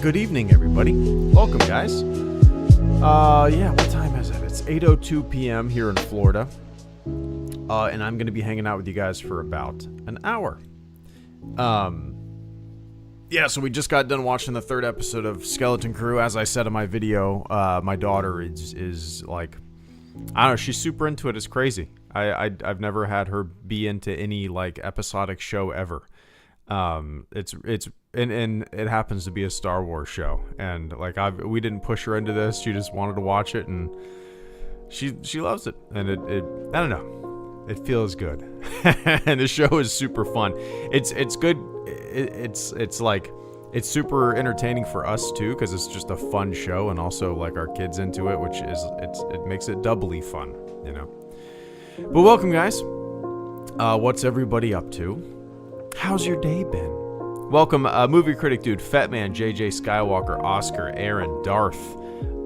Good evening, everybody. Welcome, guys. What time is it? It's 8:02 p.m. here in Florida. And I'm going to be hanging out with you guys for about an hour. So we just got done watching the third episode of Skeleton Crew. As I said in my video, my daughter is like, I don't know, she's super into it. It's crazy. I've never had her be into any like episodic show ever. It's and it happens to be a Star Wars show, and like we didn't push her into this. She just wanted to watch it, and she loves it, and it I don't know, it feels good. And the show is super fun. It's good. It's like, it's super entertaining for us too, because it's just a fun show, and also like our kids into it, which is it makes it doubly fun, you know. But welcome, guys. What's everybody up to? How's your day been? Welcome, movie critic dude, Fetman, JJ Skywalker, Oscar, Aaron, Darth,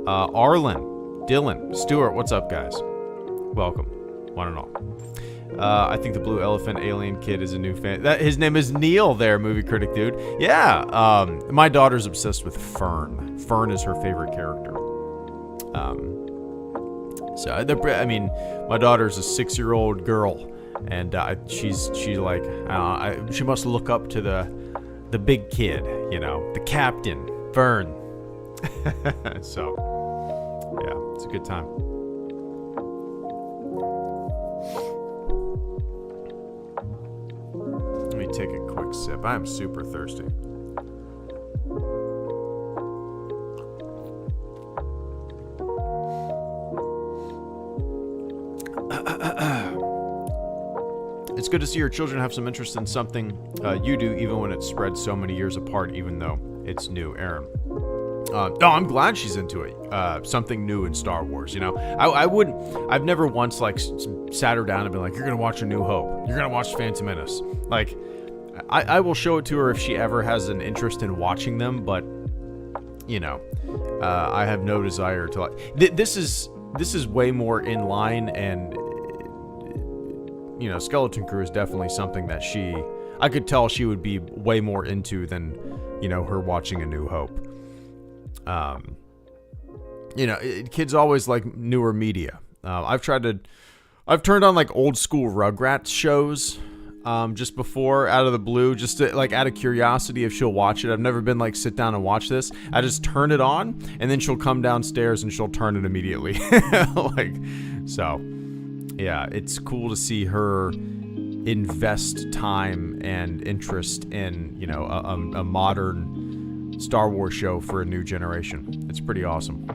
Arlen, Dylan, Stuart. What's up, guys? Welcome, one and all. I think the blue elephant alien kid is a new fan. His name is Neil there, movie critic dude. Yeah, my daughter's obsessed with Fern. Fern is her favorite character. My daughter's a 6-year-old girl, and she must look up to the big kid, you know, the captain, Fern. So, yeah, it's a good time. Let me take a quick sip. I am super thirsty. It's good to see your children have some interest in something you do, even when it's spread so many years apart, even though it's new. Aaron. I'm glad she's into it. Something new in Star Wars, you know. I've never once like sat her down and been like, you're gonna watch A New Hope, you're gonna watch Phantom Menace. Like, I will show it to her if she ever has an interest in watching them, but you know, I have no desire to like. This is way more in line, and you know, Skeleton Crew is definitely something that I could tell she would be way more into than, you know, her watching A New Hope. You know, kids always like newer media. I've turned on like old school Rugrats shows, just before, out of the blue, just to, like, out of curiosity if she'll watch it. I've never been like, sit down and watch this. I just turn it on, and then she'll come downstairs and she'll turn it immediately. So yeah, it's cool to see her invest time and interest in, you know, a modern Star Wars show for a new generation. It's pretty awesome.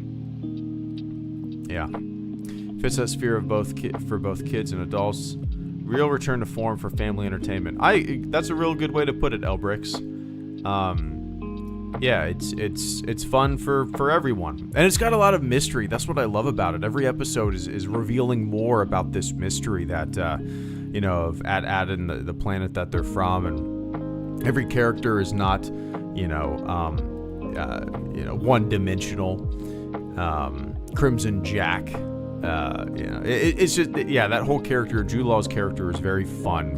Yeah. Fits that sphere of for both kids and adults. Real return to form for family entertainment. That's a real good way to put it, Elbrix. Yeah, it's fun for everyone. And it's got a lot of mystery. That's what I love about it. Every episode is revealing more about this mystery that, you know, of Ad and the planet that they're from. And every character is not, one-dimensional. Crimson Jack. It's just, yeah, that whole character, Jude Law's character, is very fun.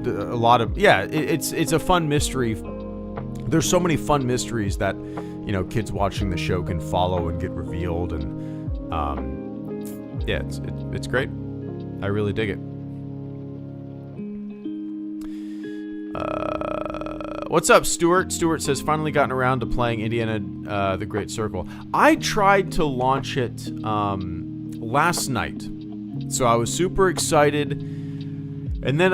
It's a fun mystery. There's so many fun mysteries that, you know, kids watching the show can follow and get revealed, and it's great. I really dig it. What's up, Stuart? Stuart says, finally gotten around to playing Indiana the Great Circle. I tried to launch it last night, so I was super excited, and then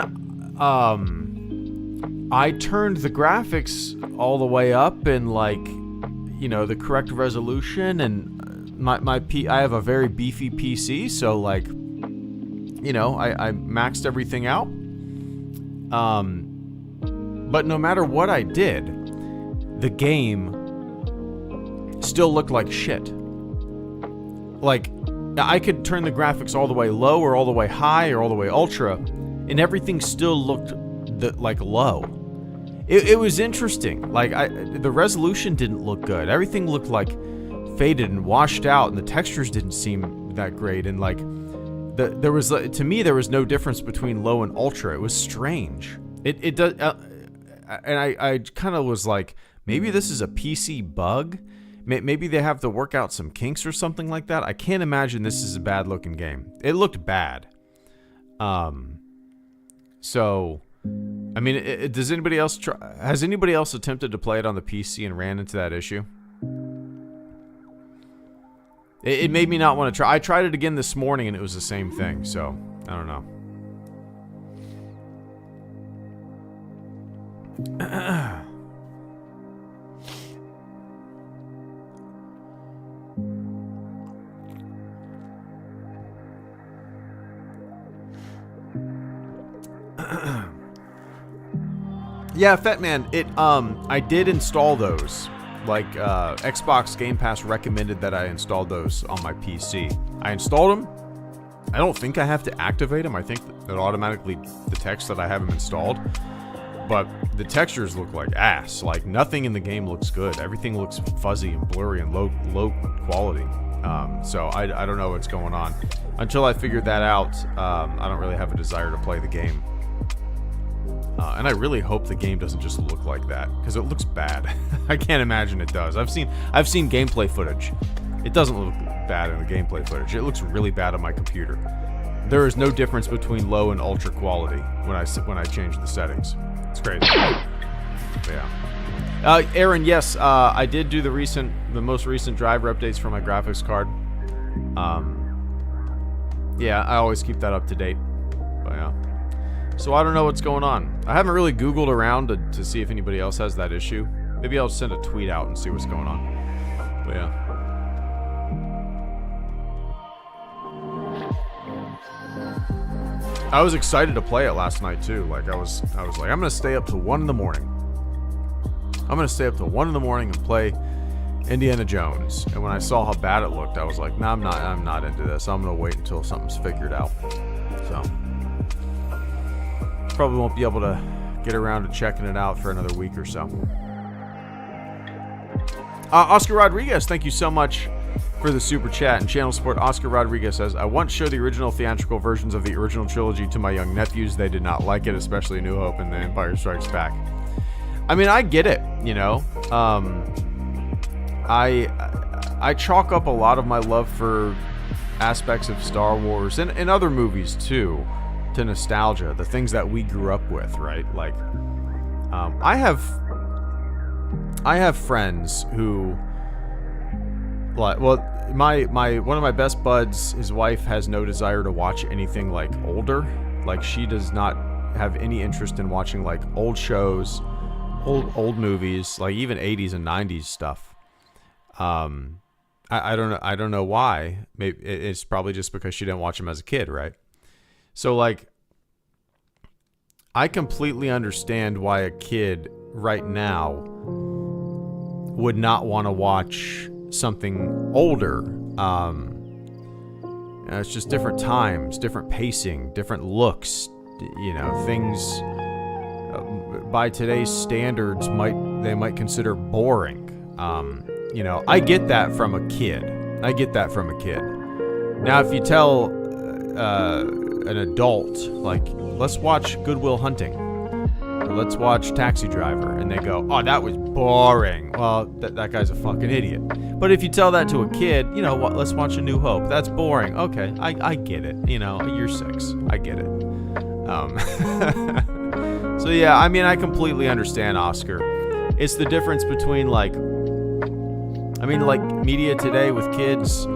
I turned the graphics all the way up and, like, you know, the correct resolution, and I have a very beefy PC, so, like, you know, I maxed everything out. But no matter what I did, the game still looked like shit. Like, I could turn the graphics all the way low or all the way high or all the way ultra, and everything still looked like low. It was interesting. Like, the resolution didn't look good. Everything looked like faded and washed out, and the textures didn't seem that great. And like, there was no difference between low and ultra. It was strange. It does. I kind of was like, maybe this is a PC bug. Maybe they have to work out some kinks or something like that. I can't imagine this is a bad looking game. It looked bad. So, I mean, does anybody else has anybody else attempted to play it on the PC and ran into that issue? It made me not want to try. I tried it again this morning and it was the same thing. So, I don't know. Yeah, Fat Man, I did install those. Like, Xbox Game Pass recommended that I installed those on my PC. I installed them. I don't think I have to activate them. I think it automatically detects that I have them installed. But the textures look like ass. Like, nothing in the game looks good. Everything looks fuzzy and blurry and low quality. So I don't know what's going on. Until I figured that out, I don't really have a desire to play the game. And I really hope the game doesn't just look like that, because it looks bad. I can't imagine it does. I've seen gameplay footage. It doesn't look bad in the gameplay footage. It looks really bad on my computer. There is no difference between low and ultra quality when I change the settings. It's crazy. Yeah. Aaron, yes, I did do the most recent driver updates for my graphics card. Yeah, I always keep that up to date. But yeah. So I don't know what's going on. I haven't really Googled around to see if anybody else has that issue. Maybe I'll send a tweet out and see what's going on. But yeah. I was excited to play it last night too. Like I was like, I'm gonna stay up till 1 in the morning. I'm gonna stay up till 1 in the morning and play Indiana Jones. And when I saw how bad it looked, I was like, nah, I'm not into this. I'm gonna wait until something's figured out. So probably won't be able to get around to checking it out for another week or so. Oscar Rodriguez, thank you so much for the super chat and channel support. Oscar Rodriguez says, I once showed the original theatrical versions of the original trilogy to my young nephews. They did not like it, especially New Hope and The Empire Strikes Back. I mean, I get it, you know. I chalk up a lot of my love for aspects of Star Wars and other movies too to nostalgia, the things that we grew up with, right? Like, I have friends who, like, well, my one of my best buds, his wife has no desire to watch anything like older. Like, she does not have any interest in watching like old shows, old movies, like even 80s and 90s stuff. I don't know why. Maybe it's probably just because she didn't watch them as a kid, right? So, like, I completely understand why a kid right now would not want to watch something older. It's just different times, different pacing, different looks. You know, things by today's standards they might consider boring. You know, I get that from a kid. Now, if you tell an adult, like, let's watch Good Will Hunting, or let's watch Taxi Driver, and they go, oh, that was boring. Well, that guy's a fucking idiot. But if you tell that to a kid, you know what, let's watch A New Hope. That's boring. Okay, I get it. You know, you're 6. I get it. So yeah, I mean, I completely understand, Oscar. It's the difference between, like, I mean, like, media today with kids,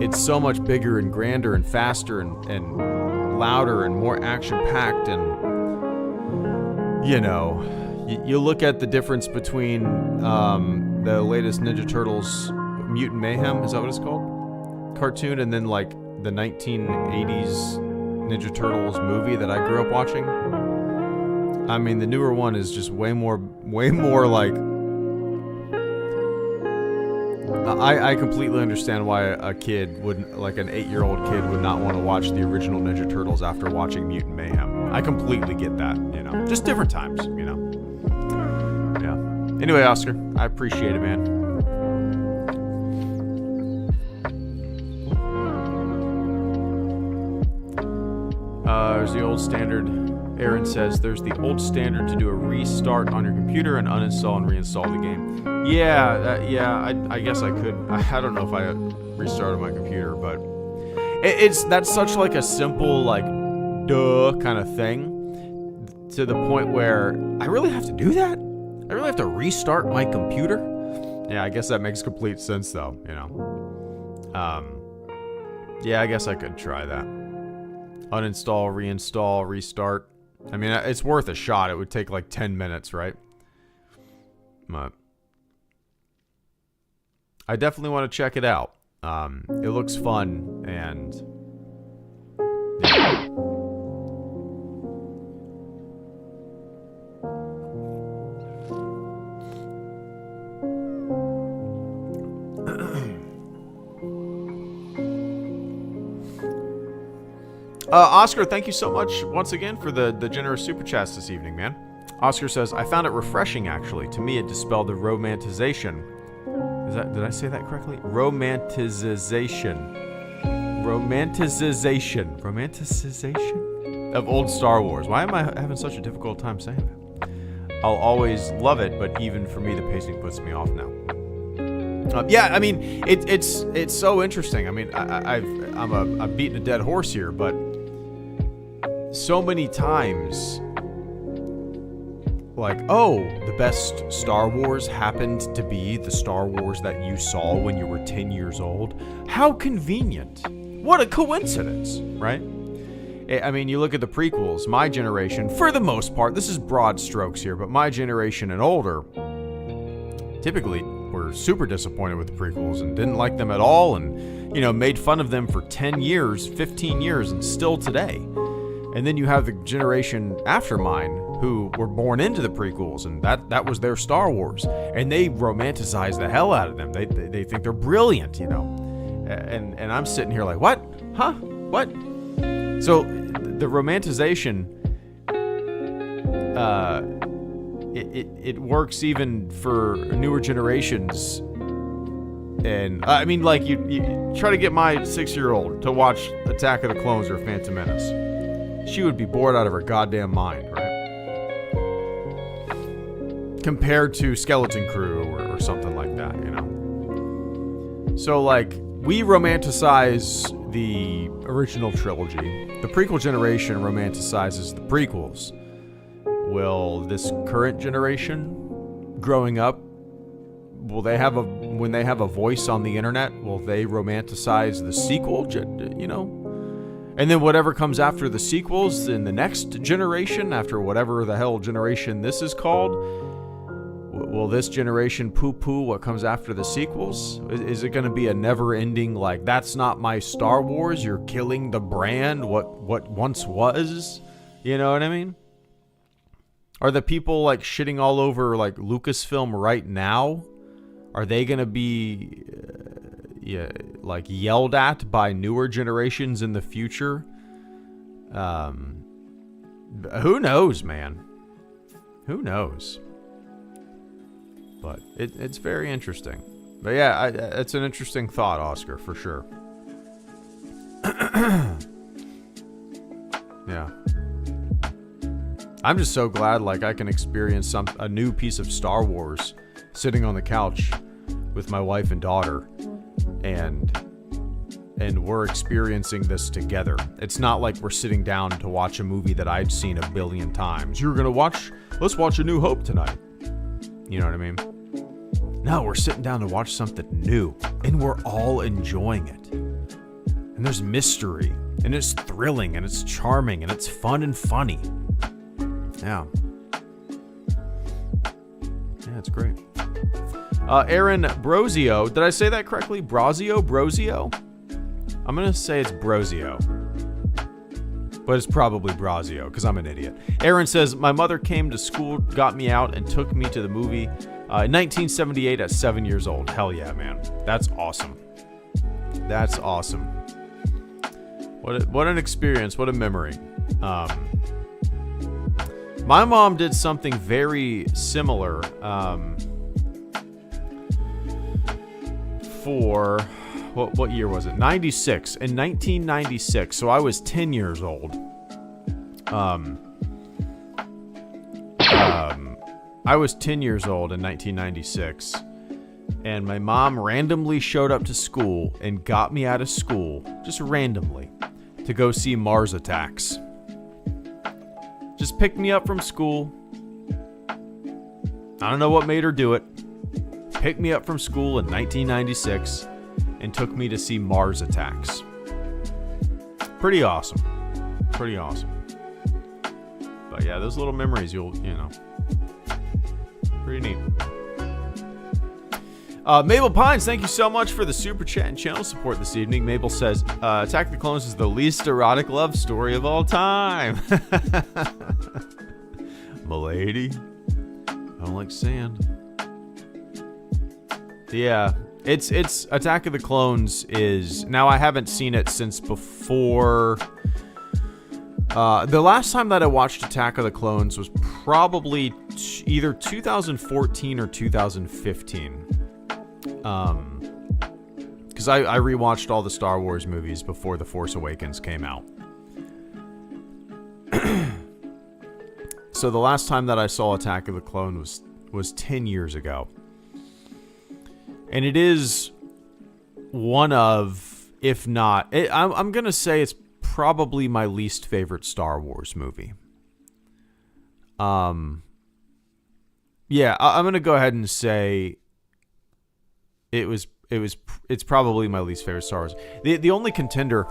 it's so much bigger and grander and faster and louder and more action-packed. And, you know, you look at the difference between the latest Ninja Turtles Mutant Mayhem, is that what it's called? Cartoon, and then, like, the 1980s Ninja Turtles movie that I grew up watching. I mean, the newer one is just way more like... I completely understand why a kid would, like an 8-year-old kid, would not want to watch the original Ninja Turtles after watching Mutant Mayhem. I completely get that, you know. Just different times, you know. Yeah. Anyway, Oscar, I appreciate it, man. There's the old standard Aaron says there's the old standard to do a restart on your computer and uninstall and reinstall the game. Yeah, I guess I could. I don't know if I restarted my computer, but that's such like a simple like duh kind of thing, to the point where I really have to do that? I really have to restart my computer? Yeah, I guess that makes complete sense though, you know. Yeah, I guess I could try that. Uninstall, reinstall, restart. I mean, it's worth a shot. It would take like 10 minutes, right? But I definitely want to check it out. It looks fun, and yeah. Oscar, thank you so much once again for the generous super chats this evening, man. Oscar says, I found it refreshing, actually. To me, it dispelled the romanticization. Did I say that correctly? Romanticization of old Star Wars. Why am I having such a difficult time saying that? I'll always love it, but even for me, the pacing puts me off now. Yeah, I mean, it's so interesting. I mean, I'm beating a dead horse here, but so many times, like, oh, the best Star Wars happened to be the Star Wars that you saw when you were 10 years old. How convenient. What a coincidence, right? I mean, you look at the prequels, my generation, for the most part, this is broad strokes here, but my generation and older typically were super disappointed with the prequels and didn't like them at all, and, you know, made fun of them for 10 years, 15 years, and still today. And then you have the generation after mine who were born into the prequels, and that was their Star Wars, and they romanticize the hell out of them. They think they're brilliant, you know. And I'm sitting here like, what? Huh? What? So the romanticization, it works even for newer generations. And I mean, like, you try to get my 6-year-old to watch Attack of the Clones or Phantom Menace. She would be bored out of her goddamn mind, right? Compared to Skeleton Crew or something like that, you know? So, like, we romanticize the original trilogy. The prequel generation romanticizes the prequels. Will this current generation growing up, when they have a voice on the internet, will they romanticize the sequel, you know? And then whatever comes after the sequels in the next generation, after whatever the hell generation this is called, will this generation poo-poo what comes after the sequels? Is it going to be a never-ending, like, that's not my Star Wars, you're killing the brand, what once was? You know what I mean? Are the people, like, shitting all over, like, Lucasfilm right now? Are they going to be... like yelled at by newer generations in the future? Who knows, man? Who knows? But it's very interesting. But yeah, it's an interesting thought, Oscar, for sure. Yeah. I'm just so glad, like, I can experience a new piece of Star Wars sitting on the couch with my wife and daughter. And we're experiencing this together. It's not like we're sitting down to watch a movie that I've seen a billion times. Let's watch A New Hope tonight. You know what I mean? No, we're sitting down to watch something new, and we're all enjoying it. And there's mystery, and it's thrilling, and it's charming, and it's fun and funny. Yeah. Yeah, it's great. Aaron Brozio. Did I say that correctly? Brozio? I'm going to say it's Brozio. But it's probably Brazio, because I'm an idiot. Aaron says, my mother came to school, got me out, and took me to the movie in 1978 at 7 years old. Hell yeah, man. That's awesome. That's awesome. What an experience. What a memory. My mom did something very similar for... What year was it? 96. In 1996. So I was 10 years old. I was 10 years old in 1996, and my mom randomly showed up to school and got me out of school, just randomly, to go see Mars Attacks. Just picked me up from school. I don't know what made her do it. Picked me up from school in 1996 and took me to see Mars Attacks. Pretty awesome. Pretty awesome. But yeah, those little memories, you know. Pretty neat. Mabel Pines, thank you so much for the super chat and channel support this evening. Mabel says, Attack of the Clones is the least erotic love story of all time. Milady, I don't like sand. Yeah, it's Attack of the Clones is, now I haven't seen it since before. The last time that I watched Attack of the Clones was probably either 2014 or 2015. Because I rewatched all the Star Wars movies before The Force Awakens came out. So the last time that I saw Attack of the Clone was 10 years ago. And it is one of, if not, I'm going to say it's probably my least favorite Star Wars movie. Yeah, I'm going to go ahead and say it's probably my least favorite Star Wars. The only contender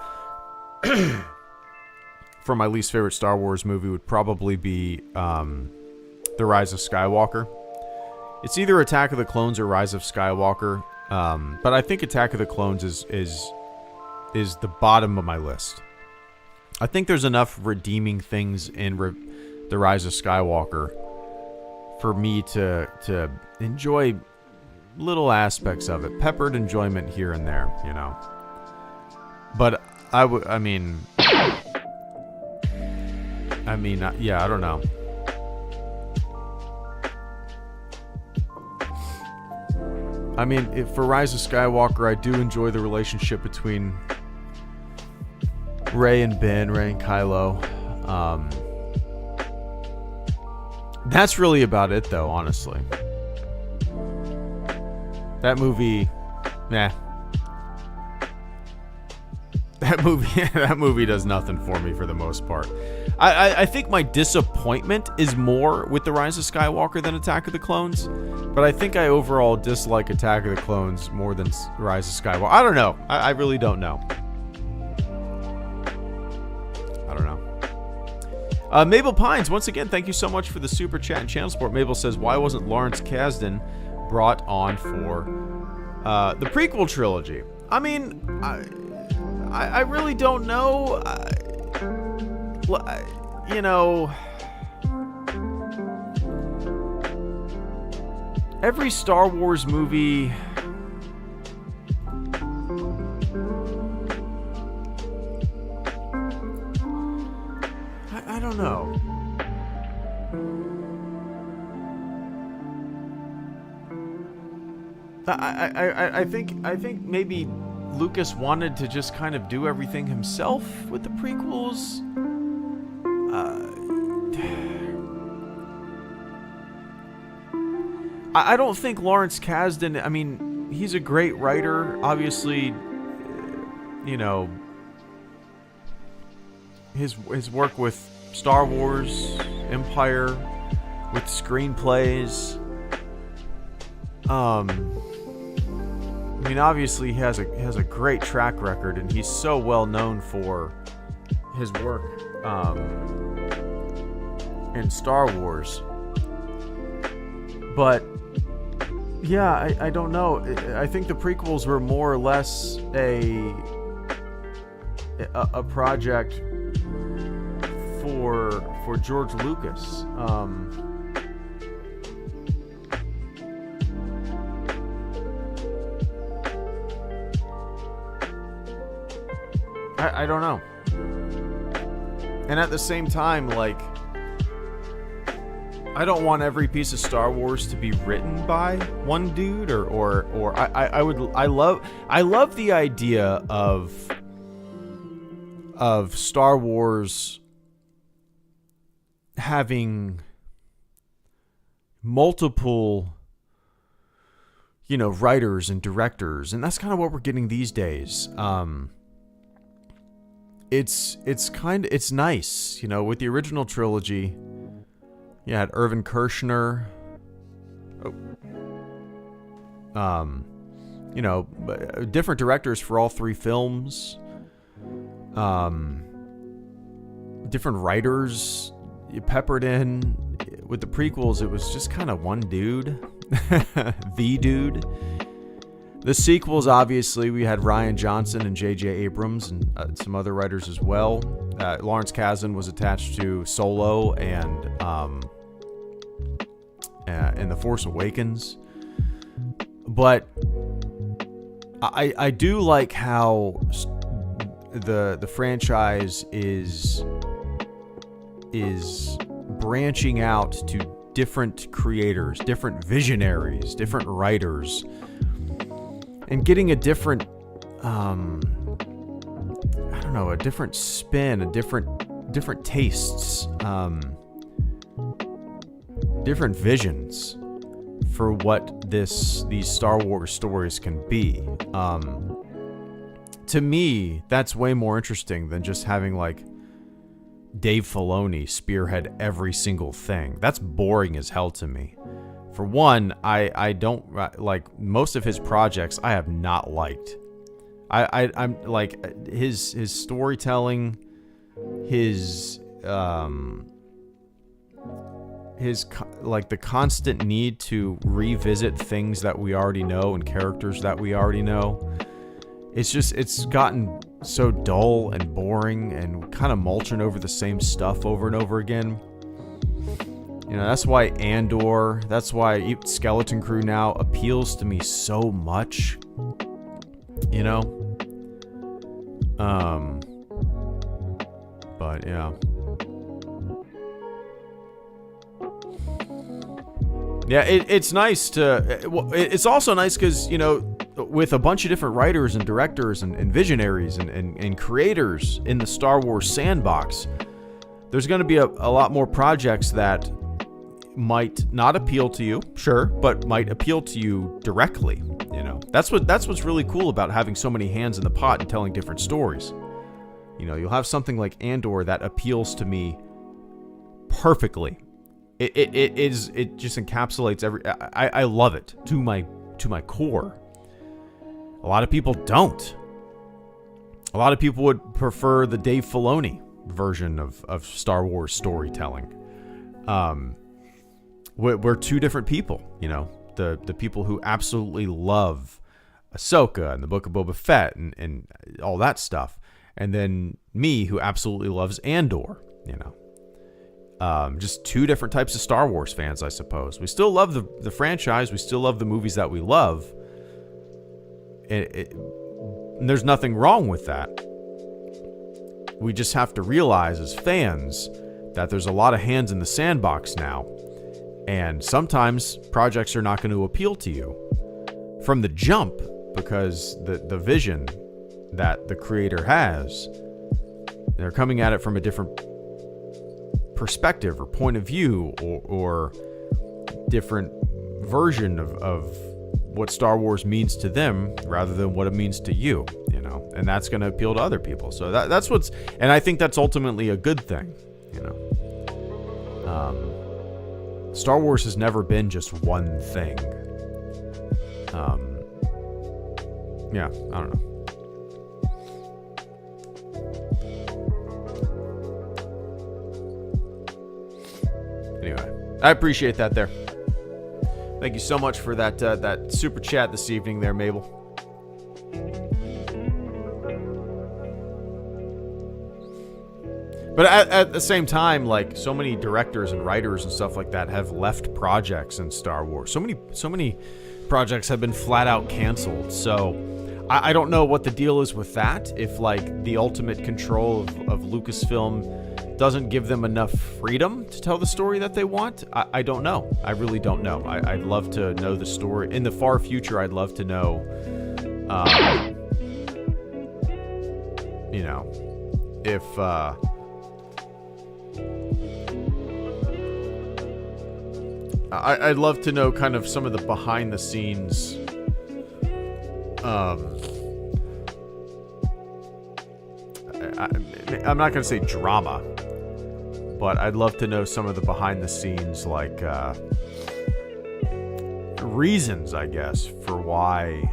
for my least favorite Star Wars movie would probably be The Rise of Skywalker. It's either Attack of the Clones or Rise of Skywalker, but I think Attack of the Clones is the bottom of my list. I think there's enough redeeming things in The Rise of Skywalker for me to enjoy little aspects of it, peppered enjoyment here and there, you know. But I mean, yeah, I don't know. I mean, for Rise of Skywalker, I do enjoy the relationship between Rey and Ben, Rey and Kylo. That's really about it, though, honestly. That movie, nah. That movie does nothing for me for the most part. I think my disappointment is more with The Rise of Skywalker than Attack of the Clones, but I think I overall dislike Attack of the Clones more than Rise of Skywalker. I don't know. I really don't know. I don't know. Mabel Pines, once again, thank you so much for the super chat and channel support. Mabel says, why wasn't Lawrence Kasdan brought on for the prequel trilogy? I mean, I really don't know. You know, every Star Wars movie, I don't know. I think maybe Lucas wanted to just kind of do everything himself with the prequels. I don't think Lawrence Kasdan, I mean, he's a great writer. Obviously, you know, his work with Star Wars, Empire, with screenplays. I mean, obviously he has a great track record, and he's so well known for his work in Star Wars. But yeah, I don't know. I think the prequels were more or less a project for George Lucas. I don't know. And at the same time, like, I don't want every piece of Star Wars to be written by one dude, or I love the idea of Star Wars having multiple, writers and directors, and that's kind of what we're getting these days. It's nice, with the original trilogy. You had Irvin Kershner. Different directors for all three films. Different writers you peppered in. With the prequels, it was just kind of one dude. The dude. The sequels, obviously, we had Rian Johnson and J.J. Abrams and some other writers as well. Lawrence Kasdan was attached to Solo and The Force Awakens. But I do like how the franchise is branching out to different creators, different visionaries, different writers, and getting a different, a different spin, a different tastes, different visions for what these Star Wars stories can be. To me, that's way more interesting than just having Dave Filoni spearhead every single thing. That's boring as hell to me. For one, I don't like most of his projects. I have not liked. I'm like his storytelling, his the constant need to revisit things that we already know and characters that we already know. It's gotten so dull and boring and kind of mulching over the same stuff over and over again. That's why Andor, that's why Skeleton Crew now appeals to me so much. But yeah. Yeah, it's nice to... It's also nice because, with a bunch of different writers and directors and visionaries and creators in the Star Wars sandbox, there's going to be a lot more projects that might not appeal to you, sure, but might appeal to you directly. That's what's really cool about having so many hands in the pot and telling different stories. You'll have something like Andor that appeals to me perfectly. It just encapsulates I love it to my core. A lot of people don't. A lot of people would prefer the Dave Filoni version of Star Wars storytelling. We're two different people, the people who absolutely love Ahsoka and the Book of Boba Fett and all that stuff, and then me who absolutely loves Andor. Just two different types of Star Wars fans, I suppose. We still love the franchise. We still love the movies that we love. And there's nothing wrong with that. We just have to realize as fans that there's a lot of hands in the sandbox now. And sometimes projects are not going to appeal to you from the jump because the vision that the creator has, they're coming at it from a different perspective or point of view or different version of what Star Wars means to them rather than what it means to you, and that's going to appeal to other people. So that's what's, and I think that's ultimately a good thing, Star Wars has never been just one thing. Yeah, I don't know. Anyway, I appreciate that there. Thank you so much for that super chat this evening there, Mabel. But at the same time, so many directors and writers and stuff like that have left projects in Star Wars. So many projects have been flat out canceled. So I don't know what the deal is with that. If the ultimate control of Lucasfilm doesn't give them enough freedom to tell the story that they want, I don't know. I really don't know. I'd love to know the story in the far future. I'd love to know, if I'd love to know kind of some of the behind the scenes. I'm not going to say drama, but I'd love to know some of the behind the scenes, like reasons, I guess, for why.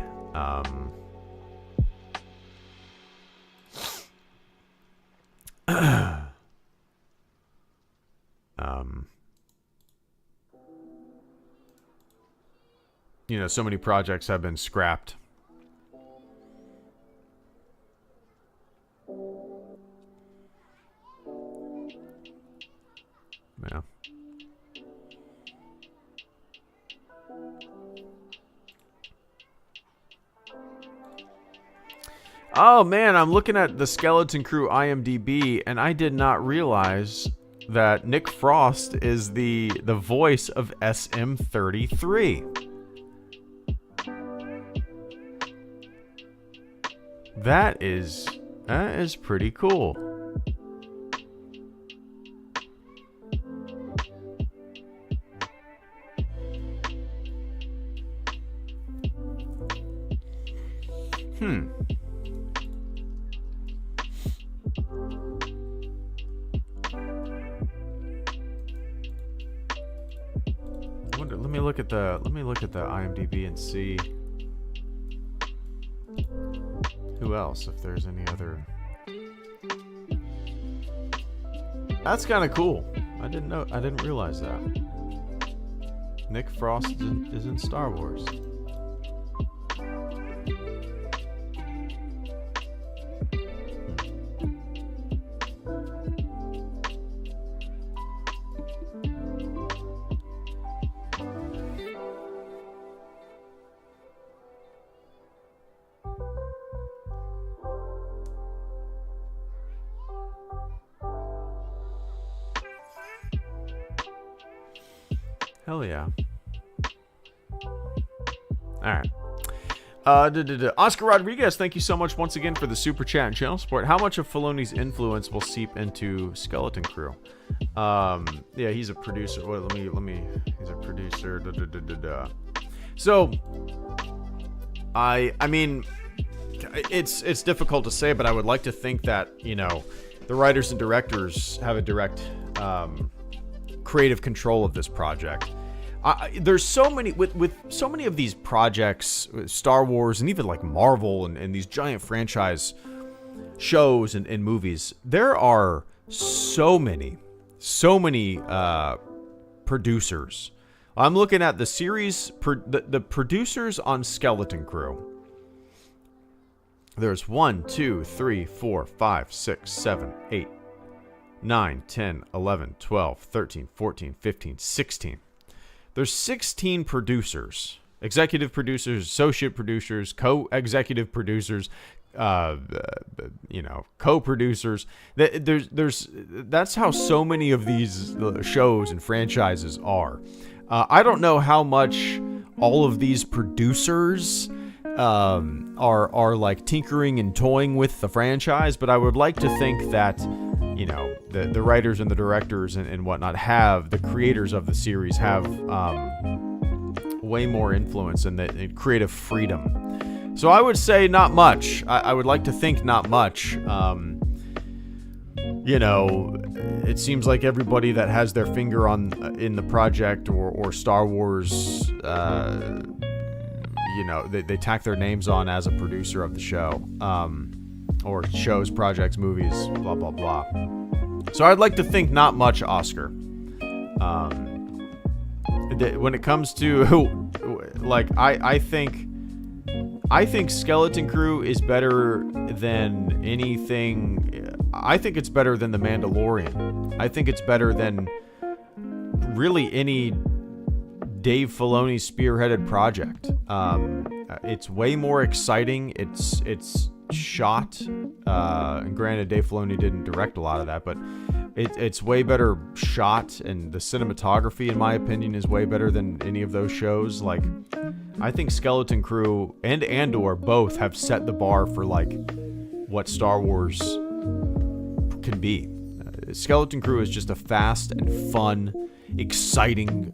So many projects have been scrapped. Yeah. Oh man, I'm looking at the Skeleton Crew IMDb, and I did not realize that Nick Frost is the voice of SM-33. That is pretty cool. Let me look at the IMDb and see who else, if there's any other. That's kind of cool. I didn't realize that. Nick Frost is in Star Wars. Hell yeah. Alright. Oscar Rodriguez, thank you so much once again for the super chat and channel support. How much of Filoni's influence will seep into Skeleton Crew? Yeah, he's a producer. Well, let me. He's a producer. So, I mean, it's difficult to say, but I would like to think that the writers and directors have a direct creative control of this project. There's so many with so many of these projects, Star Wars and even like Marvel and these giant franchise shows and movies. There are so many producers. I'm looking at the series, the producers on Skeleton Crew. There's 1, 2, 3, 4, 5, 6, 7, 8, 9, 10, 11, 12, 13, 14, 15, 16. There's 16 producers, executive producers, associate producers, co-executive producers, co-producers. That's how so many of these shows and franchises are. I don't know how much all of these producers are like tinkering and toying with the franchise, but I would like to think that the writers and the directors and whatnot have, the creators of the series have way more influence and the creative freedom. So I would say not much. I would like to think not much. It seems like everybody that has their finger in the project or Star Wars, they tack their names on as a producer of the show, or shows, projects, movies, blah blah blah. So I'd like to think not much, Oscar. When it comes to I think Skeleton Crew is better than anything. I think it's better than The Mandalorian. I think it's better than really any Dave Filoni spearheaded project. It's way more exciting. It's shot, and granted Dave Filoni didn't direct a lot of that, but it's way better shot, and the cinematography, in my opinion, is way better than any of those shows. Like, I think Skeleton Crew and Andor both have set the bar for like what Star Wars can be. Skeleton Crew is just a fast and fun, exciting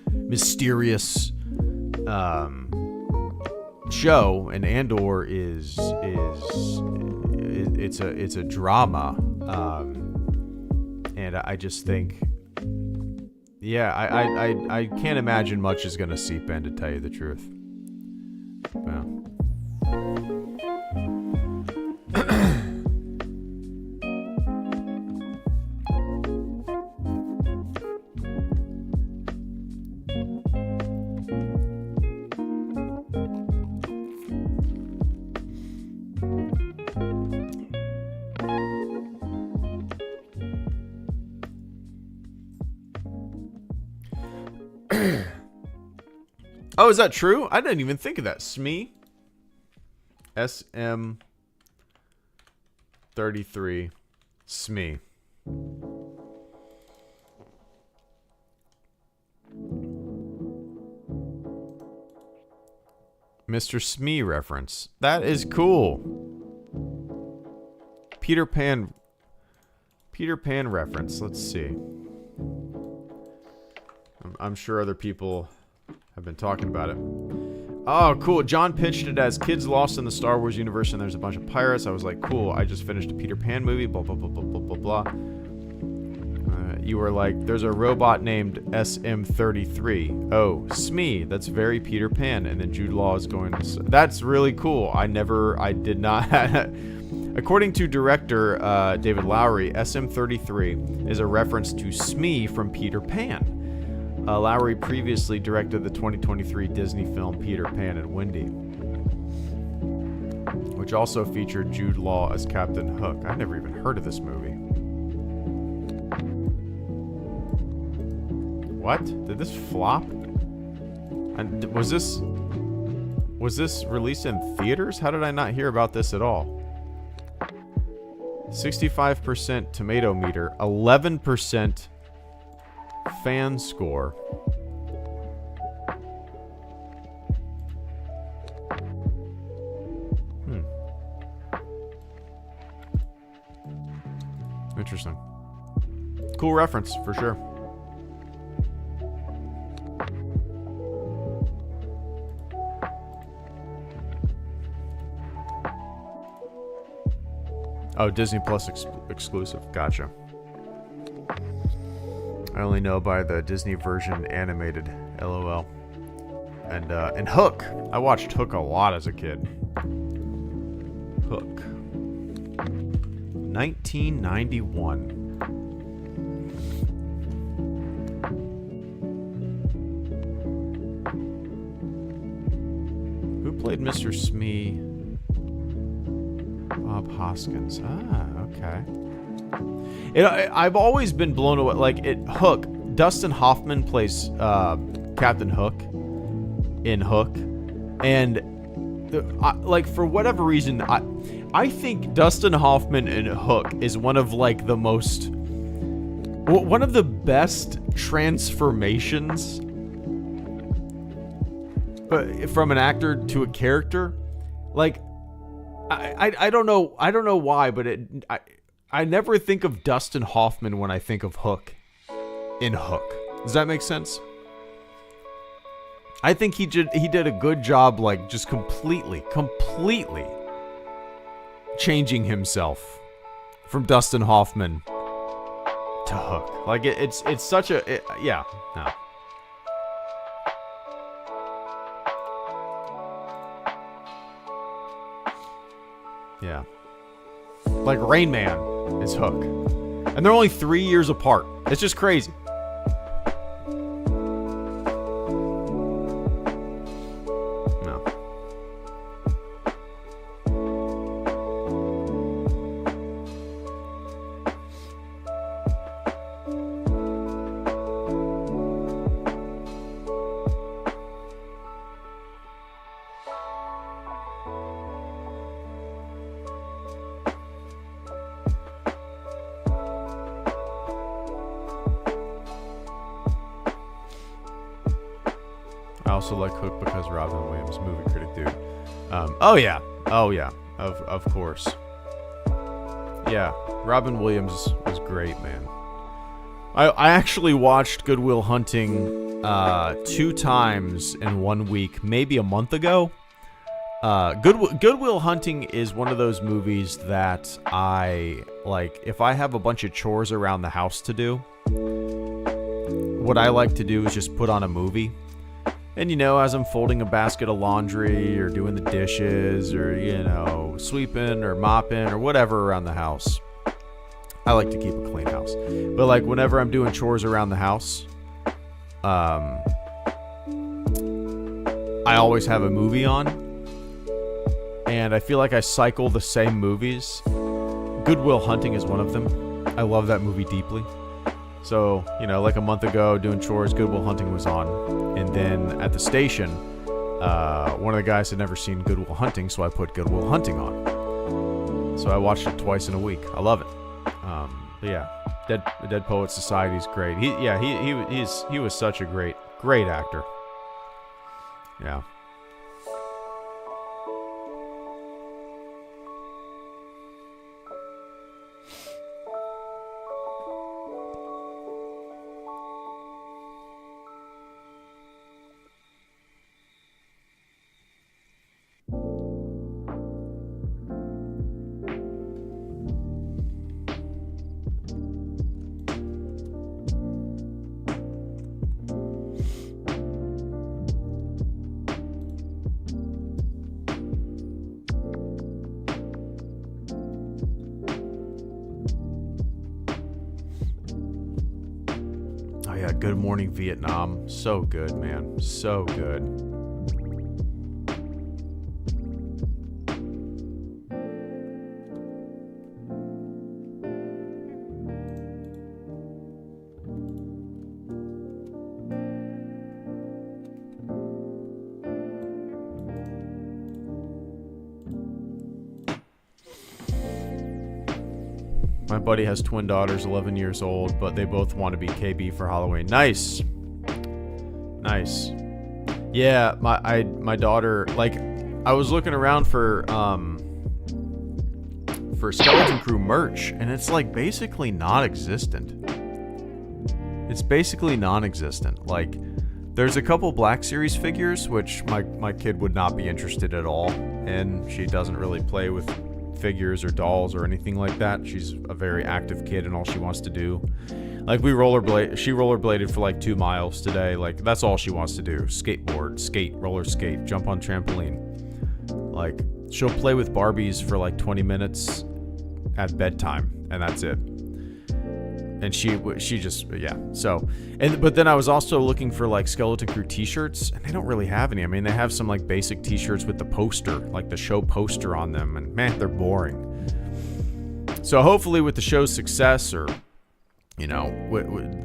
mysterious show, and Andor is it's a drama, and I just think, I can't imagine much is gonna seep in, to tell you the truth. Yeah. Oh, is that true? I didn't even think of that. SME. SM33. SME. Mr. Smee reference. That is cool. Peter Pan reference. Let's see. I'm sure other people have been talking about it. Oh, cool. John pitched it as kids lost in the Star Wars universe and there's a bunch of pirates. I was like, cool. I just finished a Peter Pan movie. Blah, blah, blah, blah, blah, blah, blah. You were like, there's a robot named SM33. Oh, Smee. That's very Peter Pan. And then Jude Law is going to... That's really cool. I did not... According to director David Lowery, SM33 is a reference to Smee from Peter Pan. Lowery previously directed the 2023 Disney film Peter Pan and Wendy, which also featured Jude Law as Captain Hook. I never even heard of this movie. What? Did this flop? And was this released in theaters? How did I not hear about this at all? 65% tomato meter, 11% fan score. Interesting. Cool reference, for sure. Oh, Disney Plus exclusive. Gotcha. I only know by the Disney version animated. LOL. And Hook. I watched Hook a lot as a kid. Hook. 1991. Who played Mr. Smee? Bob Hoskins. Ah, okay. I've always been blown away. Like, Hook. Dustin Hoffman plays Captain Hook in Hook. And, for whatever reason, I think Dustin Hoffman in Hook is one of, one of the best transformations from an actor to a character. Like, I don't know why, but I never think of Dustin Hoffman when I think of Hook in Hook. Does that make sense? I think he did a good job, just completely changing himself from Dustin Hoffman to Hook. It's such a... yeah, no. Yeah. Like Rain Man is Hook. And they're only 3 years apart. It's just crazy. No. I also like Hook because Robin Williams, movie critic dude. Oh yeah, of course. Yeah, Robin Williams was great, man. I actually watched Good Will Hunting 2 times in 1 week, maybe a month ago. Good Will Hunting is one of those movies that I like. If I have a bunch of chores around the house to do, what I like to do is just put on a movie. And, you know, as I'm folding a basket of laundry or doing the dishes or, you know, sweeping or mopping or whatever around the house, I like to keep a clean house. But, like, whenever I'm doing chores around the house, I always have a movie on. And I feel like I cycle the same movies. Good Will Hunting is one of them. I love that movie deeply. So, you know, like a month ago, doing chores, Good Will Hunting was on. And then at the station, one of the guys had never seen Good Will Hunting, so I put Good Will Hunting on. So I watched it twice in a week. I love it. But yeah, Dead Poets Society is great. He was such a great actor. Yeah. Good Morning Vietnam. So good, man. So good. My buddy has twin daughters, 11 years old, but they both want to be KB for Halloween. Nice. Nice. Yeah, my daughter, like, I was looking around for Skeleton Crew merch, and it's like basically non-existent. It's basically non-existent. Like, there's a couple Black Series figures, which my kid would not be interested at all, and she doesn't really play with figures or dolls or anything like that. She's a very active kid, and all she wants to do, like, she rollerbladed for like 2 miles today. Like, that's all she wants to do. Skateboard, skate, roller skate, jump on trampoline. Like, she'll play with Barbies for like 20 minutes at bedtime, and that's it. And she just, yeah. So, but then I was also looking for like Skeleton Crew t-shirts, and they don't really have any. I mean, they have some like basic t-shirts with the poster, like the show poster on them, and man, they're boring. So hopefully with the show's success, or, you know,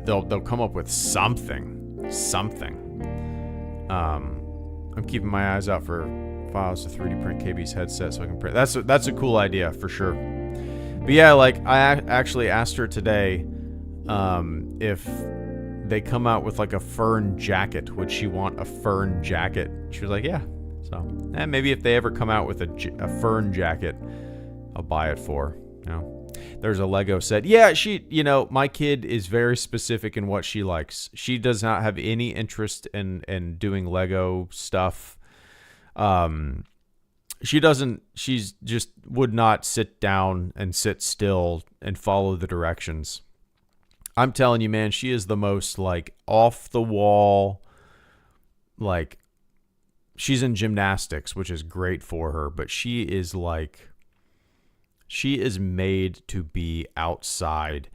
they'll come up with something. I'm keeping my eyes out for files to 3D print KB's headset so I can print. That's a cool idea for sure. But yeah, like, I actually asked her today, if they come out with like a fern jacket, would she want a fern jacket? She was like, yeah. So, maybe if they ever come out with a fern jacket, I'll buy it for her. You know, there's a Lego set. Yeah, you know, my kid is very specific in what she likes. She does not have any interest in doing Lego stuff. She just would not sit down and sit still and follow the directions. I'm telling you, man, she is the most, like, off the wall, like, she's in gymnastics, which is great for her, but she is made to be outside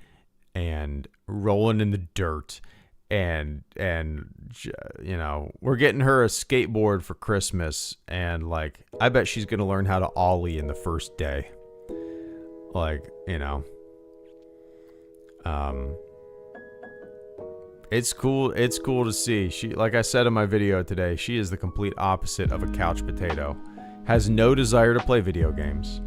and rolling in the dirt, and you know, we're getting her a skateboard for Christmas, and, like, I bet she's gonna learn how to ollie in the first day. Like, you know, it's cool to see. She, like I said in my video today, she is the complete opposite of a couch potato. Has no desire to play video games.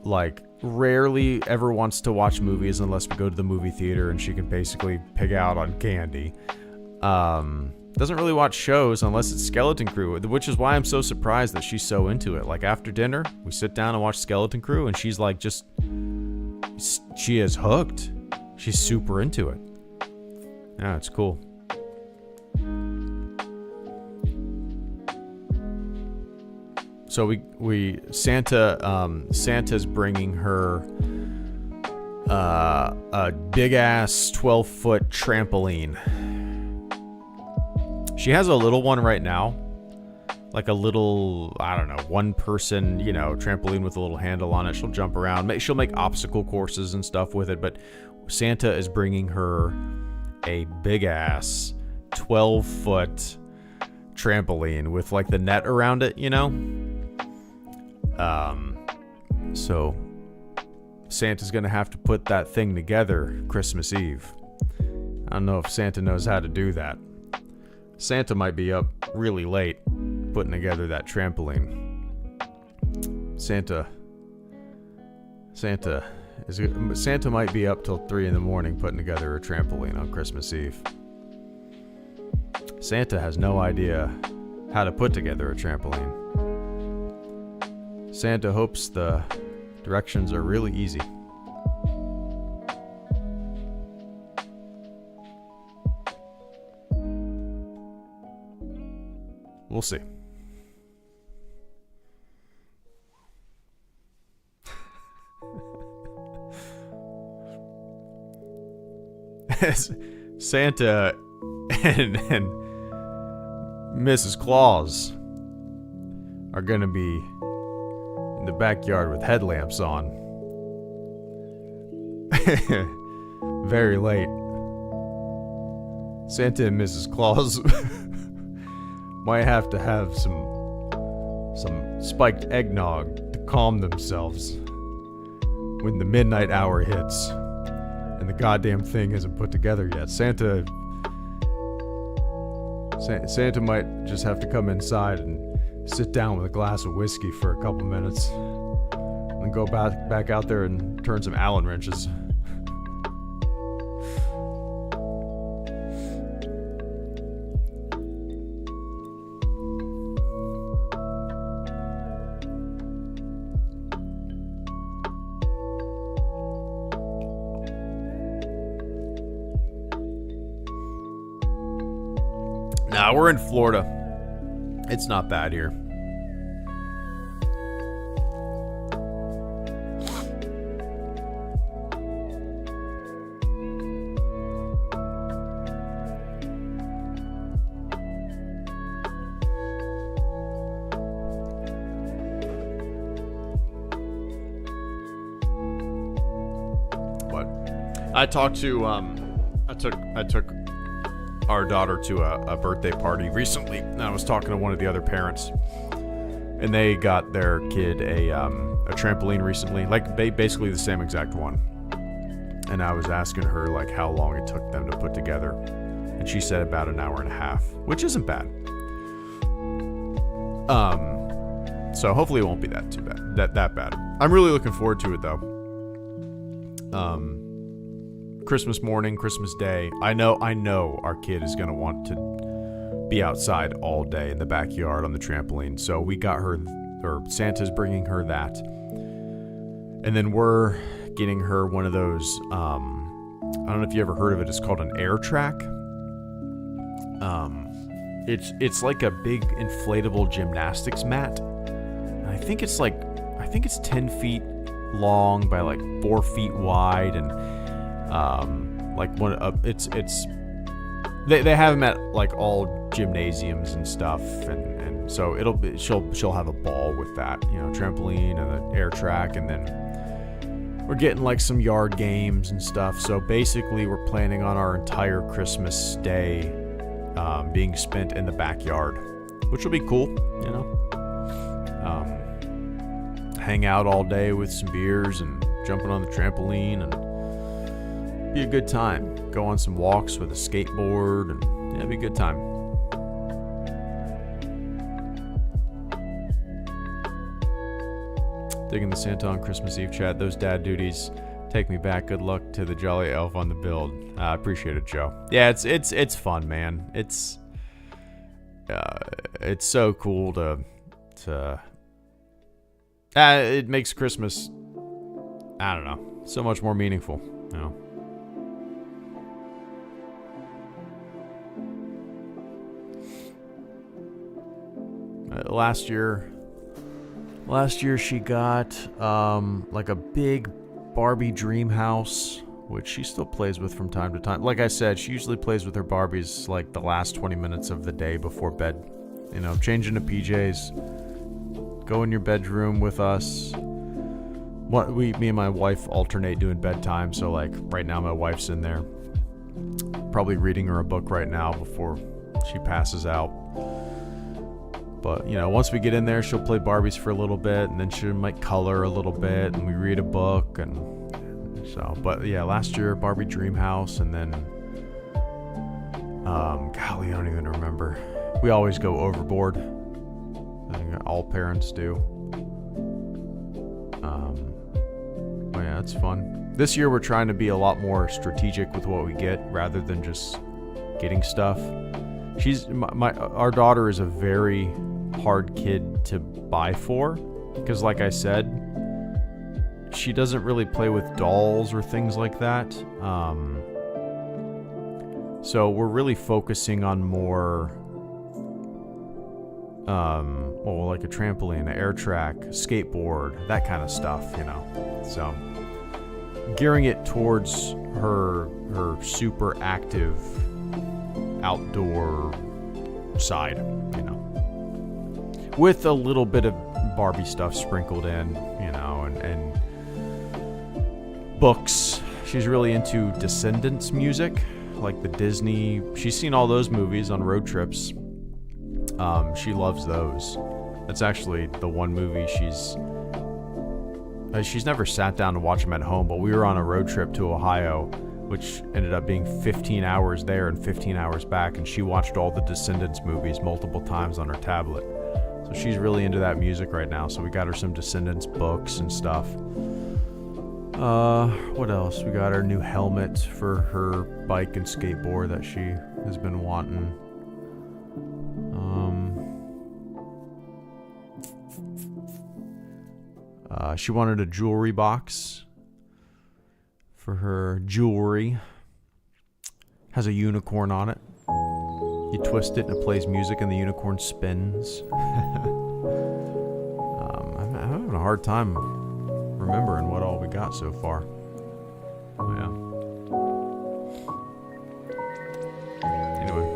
Like, rarely ever wants to watch movies unless we go to the movie theater and she can basically pig out on candy. Doesn't really watch shows unless it's Skeleton Crew, which is why I'm so surprised that she's so into it. Like, after dinner, we sit down and watch Skeleton Crew, and she's like, she is hooked. She's super into it. Yeah, it's cool. So Santa's bringing her a big ass 12-foot trampoline. She has a little one right now, like a little, I don't know, one person, trampoline with a little handle on it. She'll jump around. She'll make obstacle courses and stuff with it, but Santa is bringing her a big ass 12-foot trampoline with like the net around it, So Santa's gonna have to put that thing together Christmas Eve. I don't know if Santa knows how to do that. Santa might be up really late putting together that trampoline. Santa might be up till 3 in the morning putting together a trampoline on Christmas Eve. Santa has no idea how to put together a trampoline. Santa hopes the directions are really easy. We'll see. Santa and Mrs. Claus are going to be in the backyard with headlamps on. Very late. Santa and Mrs. Claus might have to have some spiked eggnog to calm themselves when the midnight hour hits and the goddamn thing isn't put together yet. Santa might just have to come inside and sit down with a glass of whiskey for a couple minutes and then go back out there and turn some Allen wrenches. Nah, we're in Florida. It's not bad here. But I talked to I took our daughter to a birthday party recently, and I was talking to one of the other parents, and they got their kid a trampoline recently, like basically the same exact one. And I was asking her like how long it took them to put together, and she said about an hour and a half, which isn't bad. So hopefully it won't be that bad. I'm really looking forward to it though. Christmas morning, Christmas Day. I know our kid is going to want to be outside all day in the backyard on the trampoline. So we got her, or Santa's bringing her that. And then we're getting her one of those, I don't know if you ever heard of it. It's called an air track. It's like a big inflatable gymnastics mat. And I think it's 10 feet long by like 4 feet wide, and they have them at like all gymnasiums and stuff, and so she'll have a ball with that, trampoline and the air track, and then we're getting like some yard games and stuff. So basically we're planning on our entire Christmas day being spent in the backyard, which will be cool, hang out all day with some beers and jumping on the trampoline, and be a good time. Go on some walks with a skateboard, and it'll be a good time. Digging the Santa on Christmas Eve chat. Those dad duties take me back. Good luck to the jolly elf on the build. I appreciate it, Joe. Yeah, it's fun, man. It's so cool to it makes Christmas, I don't know, so much more meaningful, Last year, Last year she got like a big Barbie dream house, which she still plays with from time to time. Like I said, she usually plays with her Barbies like the last 20 minutes of the day before bed. You know, change into PJs, go in your bedroom with us. Me and my wife alternate doing bedtime, so like right now my wife's in there, probably reading her a book right now before she passes out. But, you know, once we get in there, she'll play Barbies for a little bit, and then she might color a little bit, and we read a book, and so. But yeah, last year Barbie Dream House, and then, golly, I don't even remember. We always go overboard. I think all parents do. But yeah, it's fun. This year we're trying to be a lot more strategic with what we get, rather than just getting stuff. Our daughter is a very hard kid to buy for, because like I said, she doesn't really play with dolls or things like that. So we're really focusing on more, like a trampoline, an air track, skateboard, that kind of stuff, you know. So gearing it towards her super active outdoor side, you know, with a little bit of Barbie stuff sprinkled in, you know, and books. She's really into Descendants music, like the Disney. She's seen all those movies on road trips. She loves those. That's actually the one movie she's never sat down to watch them at home, but we were on a road trip to Ohio, which ended up being 15 hours there and 15 hours back, and she watched all the Descendants movies multiple times on her tablet. So she's really into that music right now, so we got her some Descendants books and stuff. What else? We got her new helmet for her bike and skateboard that she has been wanting. She wanted a jewelry box for her jewelry. Has a unicorn on it. You twist it and it plays music and the unicorn spins. I'm having a hard time remembering what all we got so far. Yeah. Anyway.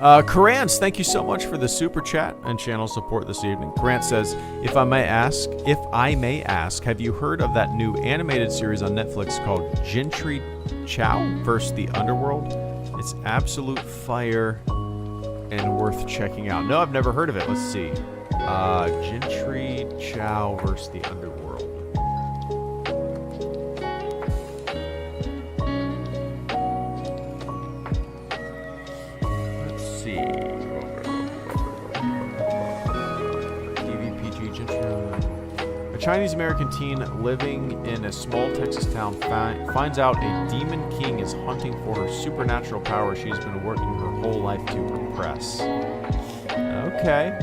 Karance, thank you so much for the super chat and channel support this evening. Grant says, if I may ask, have you heard of that new animated series on Netflix called Gentry Chow vs. the Underworld? It's absolute fire and worth checking out. No, I've never heard of it. Let's see. Gentry Chow vs. the Underworld. Chinese-American teen living in a small Texas town finds out a demon king is hunting for her supernatural power she's been working her whole life to repress. Okay.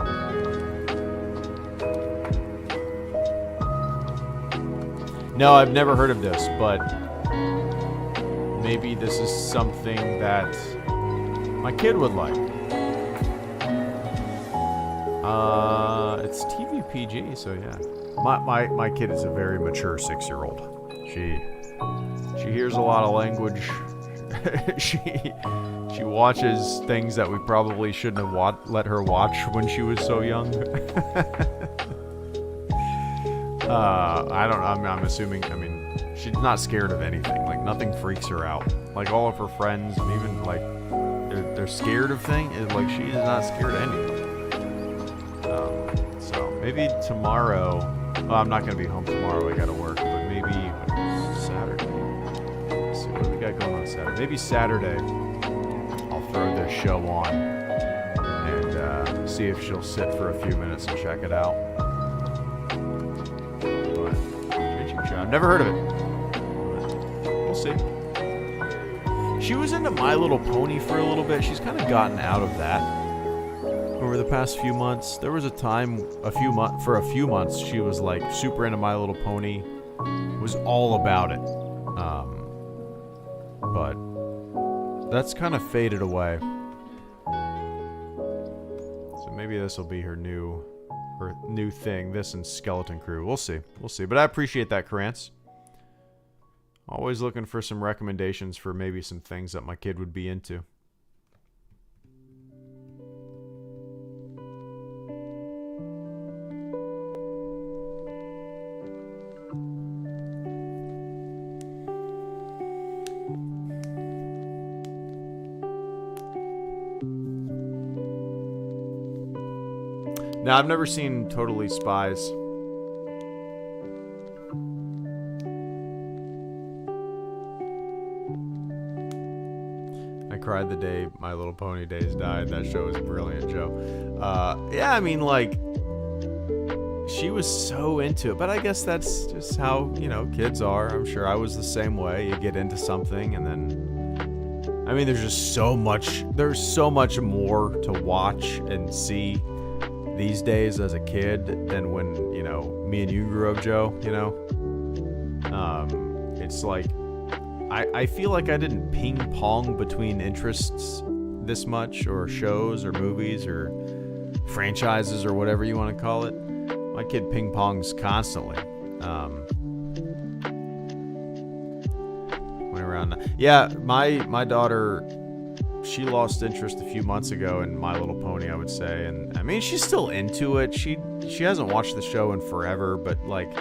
No, I've never heard of this, but maybe this is something that my kid would like. It's TV PG, so yeah. My kid is a very mature 6-year-old. She hears a lot of language. she watches things that we probably shouldn't have let her watch when she was so young. I don't know. I'm assuming. I mean, she's not scared of anything. Like nothing freaks her out. Like all of her friends, and even like they're scared of things. Like she is not scared of anything. So maybe tomorrow. Well, I'm not going to be home tomorrow. I got to work. But maybe Saturday. Let's see what we got going on Saturday. Maybe Saturday I'll throw this show on and see if she'll sit for a few minutes and check it out. But I've never heard of it. We'll see. She was into My Little Pony for a little bit. She's kind of gotten out of that. Over the past few months, there was a time, for a few months, she was like super into My Little Pony, was all about it. but that's kind of faded away. So maybe this will be her new thing. This and Skeleton Crew. We'll see. We'll see. But I appreciate that, Krantz. Always looking for some recommendations for maybe some things that my kid would be into. Now, I've never seen Totally Spies. I cried the day My Little Pony Days died. That show was brilliant, Joe. Yeah, I mean, like, she was so into it. But I guess that's just how, you know, kids are. I'm sure I was the same way. You get into something and then... I mean, there's just so much... There's so much more to watch and see these days as a kid than when, you know, me and you grew up, Joe, you know? It's like, I feel like I didn't ping pong between interests this much, or shows, or movies, or franchises, or whatever you want to call it. My kid ping pongs constantly. Went around. Yeah, my daughter... She lost interest a few months ago in My Little Pony, I would say, and I mean she's still into it. She hasn't watched the show in forever, but like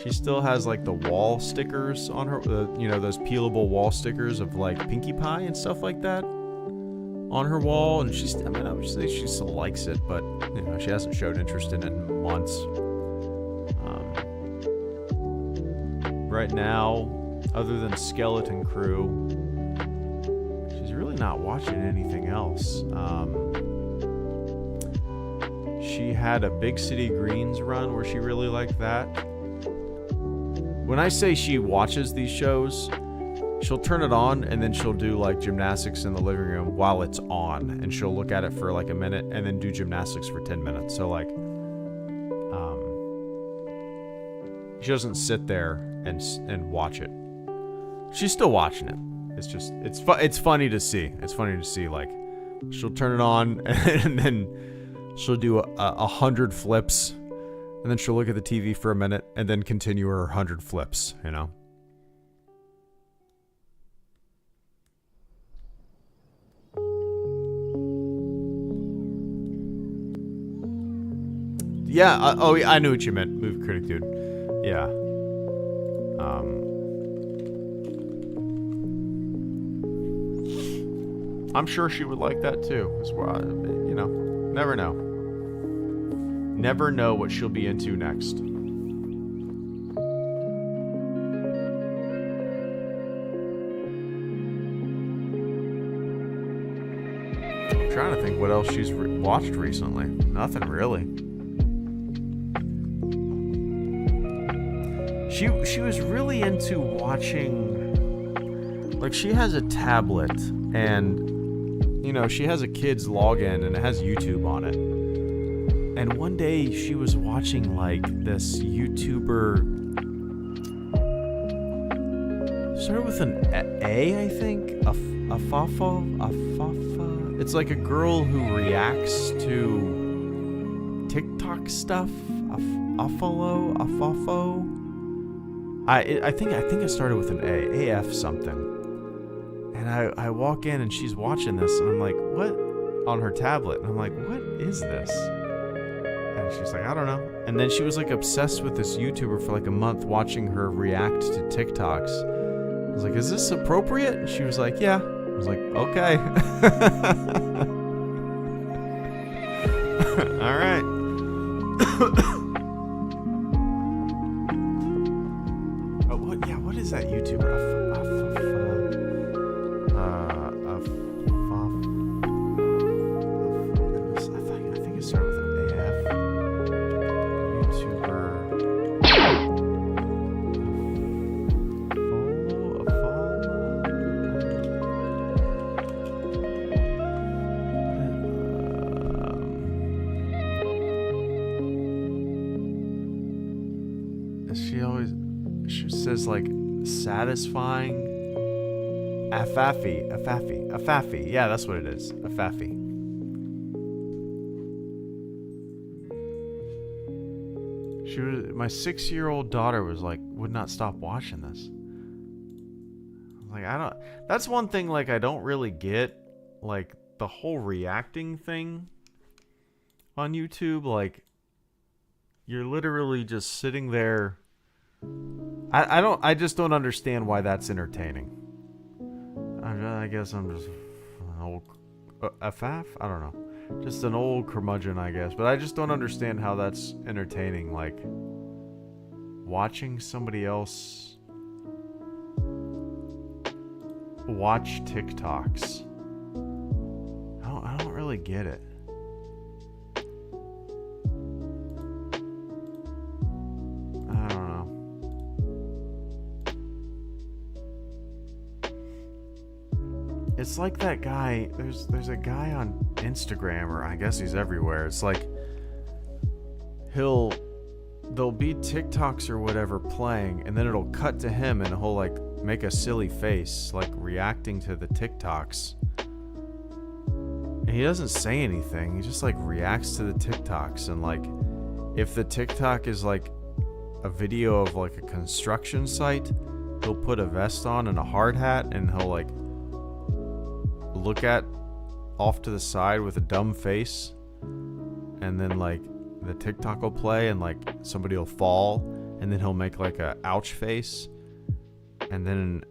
she still has like the wall stickers on her, you know, those peelable wall stickers of like Pinkie Pie and stuff like that on her wall, and I mean, obviously she still likes it, but you know she hasn't showed interest in it in months. Right now, other than Skeleton Crew, really not watching anything else. She had a Big City Greens run where she really liked that. When I say she watches these shows, she'll turn it on and then she'll do like gymnastics in the living room while it's on, and she'll look at it for like a minute and then do gymnastics for 10 minutes. So like she doesn't sit there and watch it. She's still watching it. It's just, it's funny to see. It's funny to see, like, she'll turn it on and then she'll do 100 flips, and then she'll look at the TV for a minute and then continue her 100 flips, you know? Yeah, I knew what you meant, Movie Critic Dude. Yeah. I'm sure she would like that too. That's why, you know, never know. Never know what she'll be into next. I'm trying to think what else she's watched recently. Nothing really. She was really into watching, like, she has a tablet, and you know, she has a kid's login and it has YouTube on it. And one day she was watching like this YouTuber, started with an A, I think, Afafa. It's like a girl who reacts to TikTok stuff. Afafo. I think it started with an A, AF something. And I walk in and she's watching this and I'm like, what? On her tablet. And I'm like, what is this? And she's like, I don't know. And then she was like obsessed with this YouTuber for like a month, watching her react to TikToks. I was like, is this appropriate? And she was like, yeah. I was like, okay. All right. What is that YouTuber? I think it started with an AF. YouTuber. She says like satisfying Afafi. Yeah, that's what it is. Afafi. My 6-year-old daughter would not stop watching this. That's one thing, I don't really get, the whole reacting thing on YouTube. You're literally just sitting there. I just don't understand why that's entertaining. I guess I'm just an old faff. I don't know, just an old curmudgeon, I guess. But I just don't understand how that's entertaining. Watching somebody else watch TikToks. I don't really get it. I don't know. It's like that guy. There's a guy on Instagram, or I guess he's everywhere. It's there'll be TikToks or whatever playing, and then it'll cut to him, and he'll make a silly face, reacting to the TikToks. And he doesn't say anything. He just reacts to the TikToks, and if the TikTok is a video of a construction site, he'll put a vest on and a hard hat, and he'll look off to the side with a dumb face, and then the TikTok will play, and somebody will fall, and then he'll make a ouch face, and then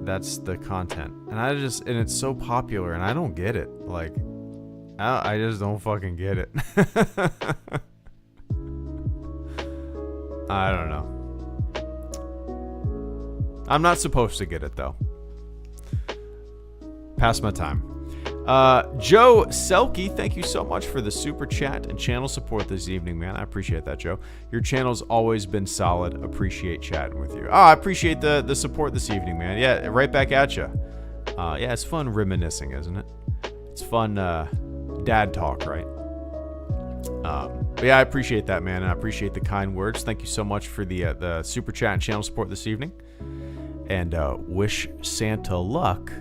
that's the content. And it's so popular, and I don't get it. I just don't fucking get it. I don't know. I'm not supposed to get it though. Past my time. Joe Selke, thank you so much for the super chat and channel support this evening, man. I appreciate that, Joe. Your channel's always been solid. Appreciate chatting with you. Oh, I appreciate the support this evening, man. Yeah, right back at you. Yeah, it's fun reminiscing, isn't it? It's fun dad talk, right? But yeah, I appreciate that, man. And I appreciate the kind words. Thank you so much for the super chat and channel support this evening. And wish Santa luck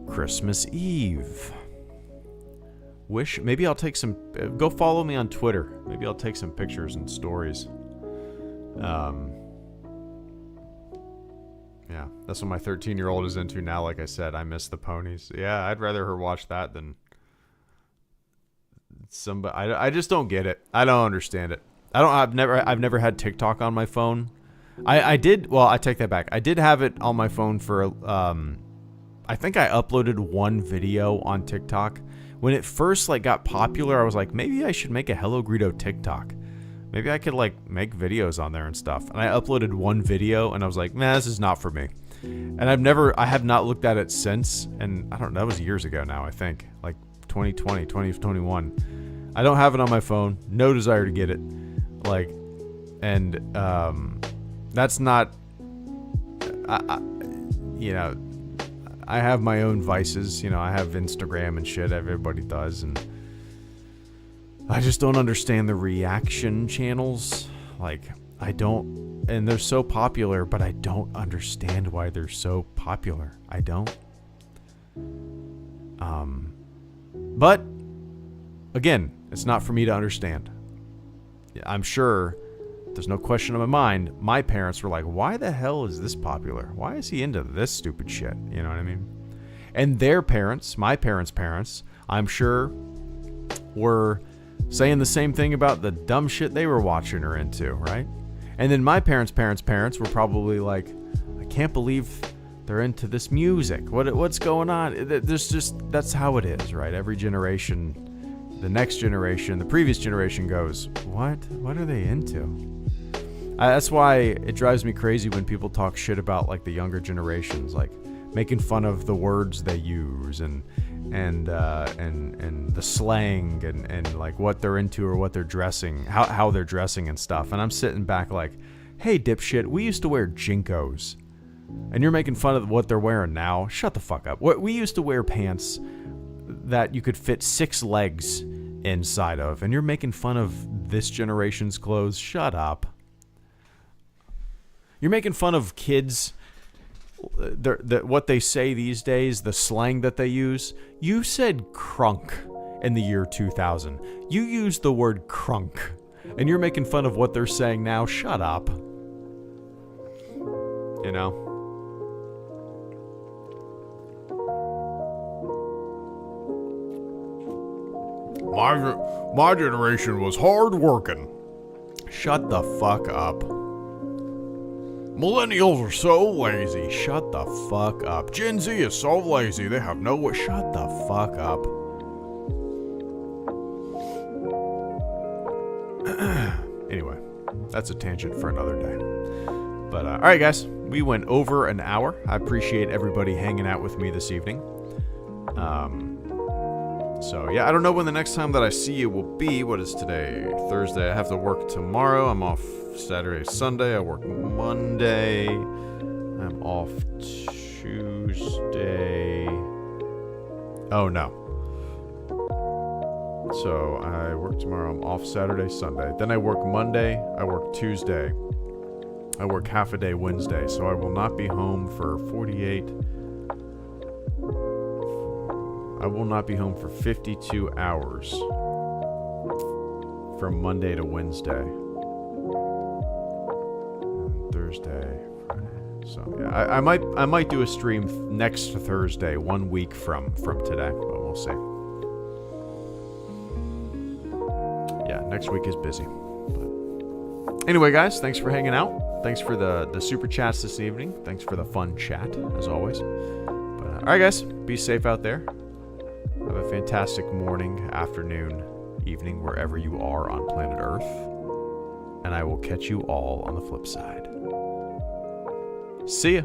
Christmas Eve. Maybe I'll take some. Go follow me on Twitter. Maybe I'll take some pictures and stories. Yeah, that's what my 13-year-old is into now. Like I said, I miss the ponies. Yeah, I'd rather her watch that than somebody. I just don't get it. I don't understand it. I've never had TikTok on my phone. I did. Well, I take that back. I did have it on my phone for. I think I uploaded one video on TikTok. When it first got popular, I was like, maybe I should make a HelloGreedo TikTok. Maybe I could make videos on there and stuff. And I uploaded one video, and I was like, nah, this is not for me. And I have not looked at it since. And I don't know, that was years ago now, I think. 2020, 2021. I don't have it on my phone. No desire to get it. That's not, I have my own vices. I have Instagram and shit. Everybody does. And I just don't understand the reaction channels. I don't, and they're so popular, but I don't understand why they're so popular. I don't. But again, it's not for me to understand. I'm sure there's no question in my mind. My parents were like, why the hell is this popular? Why is he into this stupid shit? You know what I mean? And their parents, my parents, I'm sure were saying the same thing about the dumb shit they were watching or into, right? And then my parents' were probably like, I can't believe they're into this music. What's going on? That's how it is, right? Every generation, the next generation, the previous generation goes, what are they into? That's why it drives me crazy when people talk shit about the younger generations, making fun of the words they use and the slang and what they're into or what they're dressing, how they're dressing and stuff. And I'm sitting back hey, dipshit, we used to wear Jinkos, and you're making fun of what they're wearing now? Shut the fuck up. We used to wear pants that you could fit 6 legs inside of, and you're making fun of this generation's clothes? Shut up. You're making fun of kids what they say these days, the slang that they use. You said crunk in the year 2000. You used the word crunk, and you're making fun of what they're saying now. Shut up. You know? My generation was hard working. Shut the fuck up. Millennials are so lazy. Shut the fuck up. Gen Z is so lazy. They have no way. Shut the fuck up. Anyway, that's a tangent for another day. But, alright guys, we went over an hour. I appreciate everybody hanging out with me this evening. So, yeah, I don't know when the next time that I see you will be. What is today? Thursday. I have to work tomorrow. I'm off Saturday, Sunday. I work Monday. I'm off Tuesday. Oh, no. So, I work tomorrow. I'm off Saturday, Sunday. Then I work Monday. I work Tuesday. I work half a day Wednesday. So, I will not be home for 48... I will not be home for 52 hours from Monday to Wednesday. Thursday, Friday. So yeah, I might do a stream next Thursday, 1 week from today, but we'll see. Yeah, next week is busy. But anyway, guys, thanks for hanging out. Thanks for the super chats this evening. Thanks for the fun chat as always. But all right, guys, be safe out there. Have a fantastic morning, afternoon, evening, wherever you are on planet Earth. And I will catch you all on the flip side. See ya.